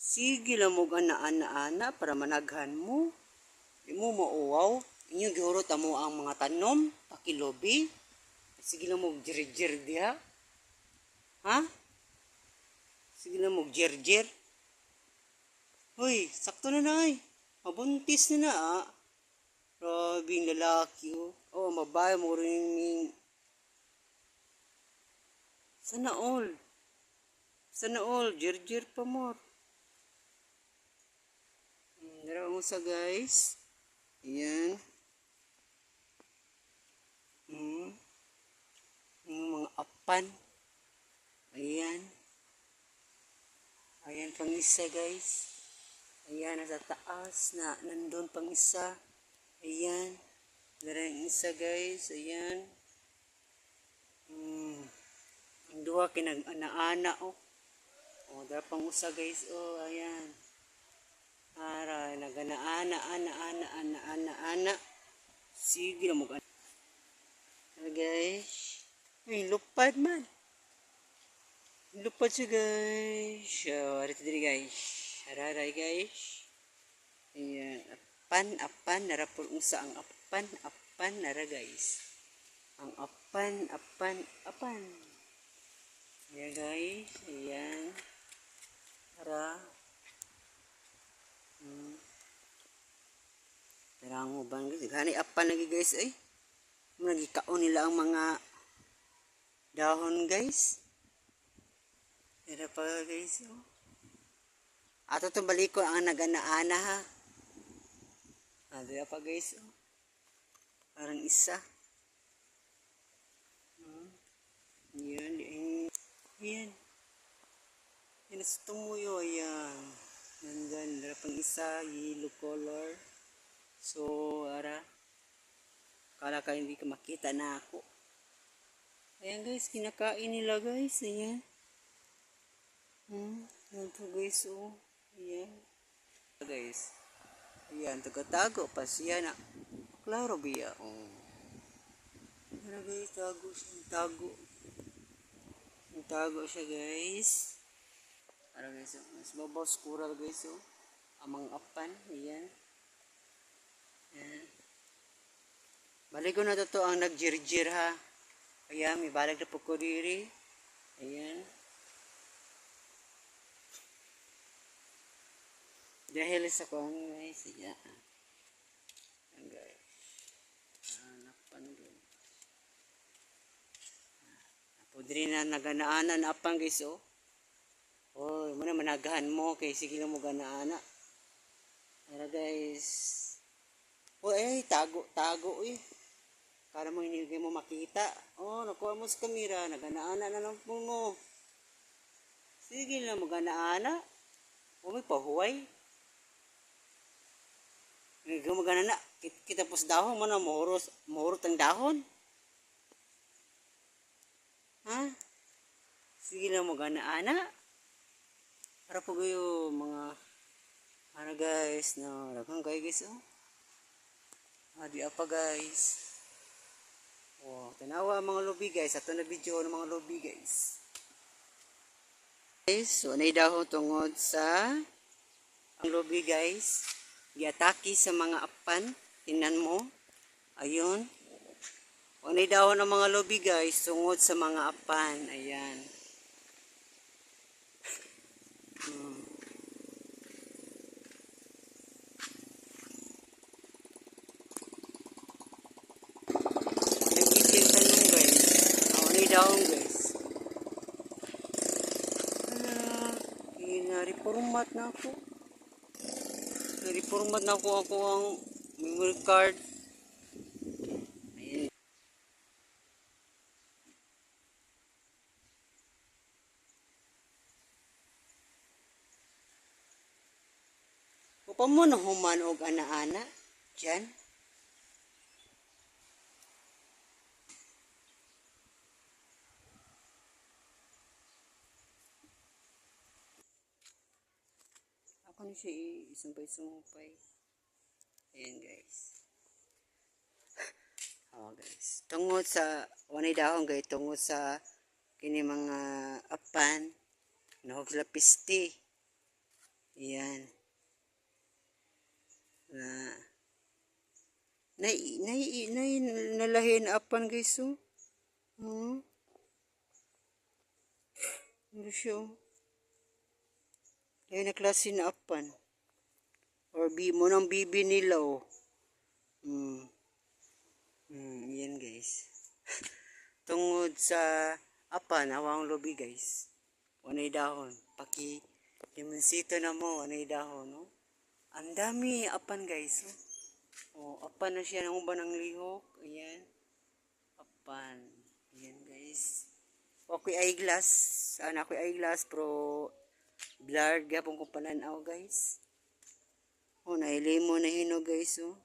Sige lang mo ana-ana para managhan mo. Di mo mauwaw. Inyo gihurot mo ang mga tanom, pakilobi. Sige lang mo jirjir diha. Ha? Sige lang mo jirjir. Hoy, sakto na na ay. Mabuntis na na ah. Grabing lalaki oh. Oh, mabay mo rin. Sana all. Sana all. Jirjir pa more. Dara mo sa guys. Ayan. Yung mga apan. Ayan. Ayan pang isa guys. Ayan, nasa taas na nandun pang isa. Ayan. Dara yung isa guys. Ayan. Ang duha kinag-ana-ana oh. Oh, dara pang usa guys. Oh, ayan. Aray, nagana-ana, ana. Sige na mo ka. Guys. Ay, lupad man. Lupad siya guys. So, arito diri guys. Hararay guys. Ayan. Apan. Narapol unsa ang apan. Nara guys. Ang apan. Ayan guys. Ayan. Hara. Tarang mo bang guys. Gani apan lagi guys ay. Nagikaon nila ang mga dahon guys. Tara pa guys oh. Ato to baliko ang nagana-ana ha. Tara pa guys oh. Parang isa. Yan. Yan. Yan sa tumuyo. Ayan. Nandyan. Tara pang isa. Yellow color. So, ara. Kala ka hindi ka makita na ako. Ayan guys. Kinakain nila guys. Ayan. Ayan po guys oh. Ayan. Guys. Ayan. Tago pa siya na. Klaro biya oh. Ayan guys. Tago siya guys. Para guys oh. Mas babaw skural guys oh. Amang apan. Ayan. Ayan. Balik ko na to ang nagjirjir ha. Ayan, may balik na po ko diri. Ayan. Dahil sa kong guys. Ayan. Ayan guys. Hanapan guys. Apo diri na naganaan na apang guys oh. Oh, muna managahan mo kay sige lang mo ganaana. Ayan guys. Oh, ay tago eh. Para mo hindi mo makita. Oh, nakuha mo sa kamera. Naganaana na lang po mo. Sige lang mo ganaana. O may pahuway. Ngayon mo ganana. Kita po sa dahon mo na mahurot ang dahon. Ha? Sige lang mo ganaana. Para po kayo mga guys. No, lagang kayo guys oh. Di apa guys. Oh, tanawa ang mga lobby guys. Ato na video ng mga lobby guys. Guys, so nay dahon tungod sa ang lobby guys. Giataki sa mga apan. Tingnan mo. Ayun. O nay dahon ang mga lobby guys tungod sa mga apan. Ayan. Daon guys. Naripormat na ako. Ako ang memory card. Ayan. Upa mo na human og ana-ana. Diyan. Ako na siya isumpay. Ayan guys. Oh guys. Tungod sa wanay dahon guys. Tungod sa kini mga apan. Nahog sila pisti. Yan. Nalahin apan guys, oh. Ano siya, oh. Lahin na klase na apan. Or mo ng bibi nila, oh. Yan guys. Tungod sa apan, awang lobby guys. Wanay dahon. Limonsito na mo, wanay dahon, no? Ang dami apan guys, oh. Oh, apan na siya ng uban ng lihok. Ayan. Apan. Ayan guys. Okay, eyeglass. Sana ako eyeglass, pero blurred gapon kung pananaw guys. Oh, na lemon na hino guys, oh.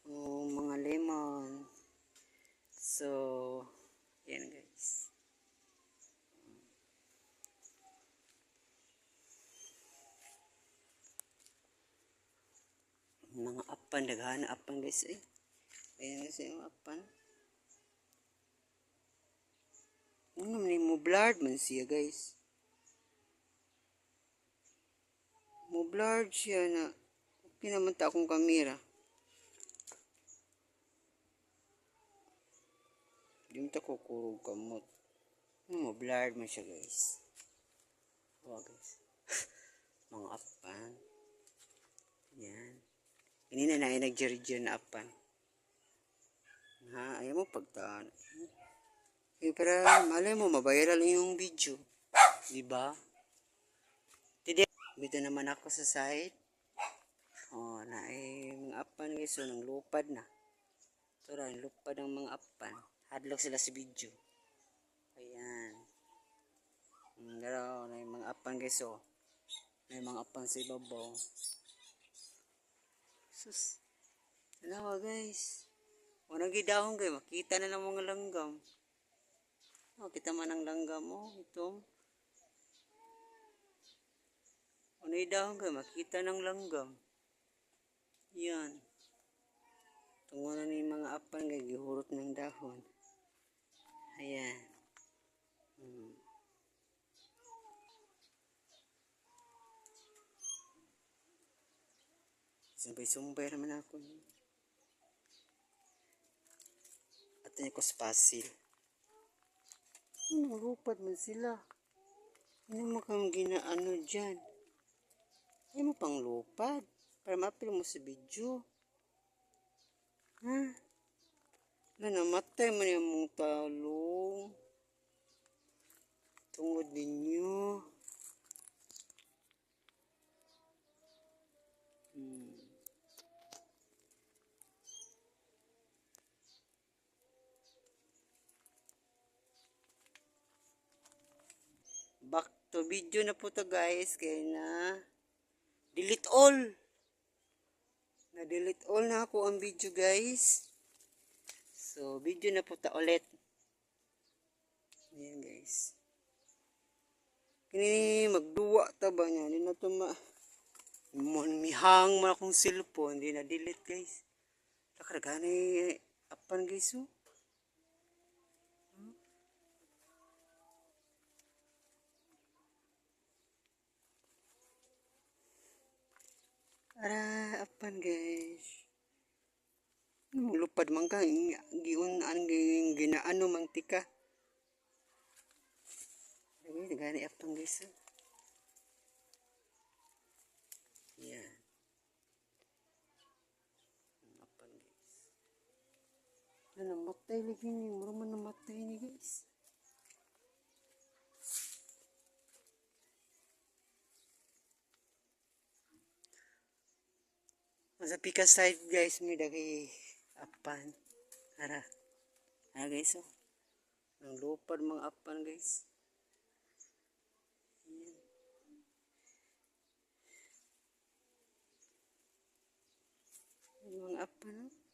Oh, mga lemon. So, yan guys. Mga apan, daghana apan guys, eh. Ayan guys, yung apan. Ano man mo blurred man siya guys. Mo blurred siya na. Okay naman ta akong kamera. Di mo ta kukurog kamot. Mo blurred man siya guys. Oh guys. Mga apan. Yan. Kanina na ay nag-jerry na apan. Ha, ayaw mo pagtaan. Eh, para malay mo, maviral yung video. Diba? Today, dito naman ako sa site. Oh, na ay mga apan guys. So, nang lupad na. So, rin, lupad ng mga apan. Hadlock sila sa video. Ayan. Pero, na yung mga apan guys. So, may mga apan sa ibabaw. Sus. Dalawa guys. Walang gidahon kayo. Makita na ng mga langgam. Oh, kita man ang langgam mo. Ito. Walang gidahon kayo. Makita ng langgam. Yan. Tungo na ni mga apan kayo. Gihurot ng dahon. Ayan. Sumbay-sumbay naman ako. At yun ko spasil. Ano, lupad man sila. Ano mo kang ginaano dyan? Ay mo pang lupad. Para mapil mo sa video. Ha? Namatay man yung mong talong. Tungod ninyo. Back to video na po to guys. Kaya na delete all. Na delete all na ako ang video guys. So video na po ta ulit. Ayan guys. Kini magduwa ta ba niya? Hindi na ito mihang man akong cellphone. Hindi na delete guys. Nakaragani apan guys, oh. Ara apan guys. Lupad man ka. Giunan ginaano mang tika. Nagani apan guys, oh. Yan. Apan guys. Namatay lagi ni. Mura man namatay ni guys. Sa pika side guys, may dagi apan. Ara. Ara guys, oh. Ang lupad mga apan guys. Ayan. Mga apan, oh.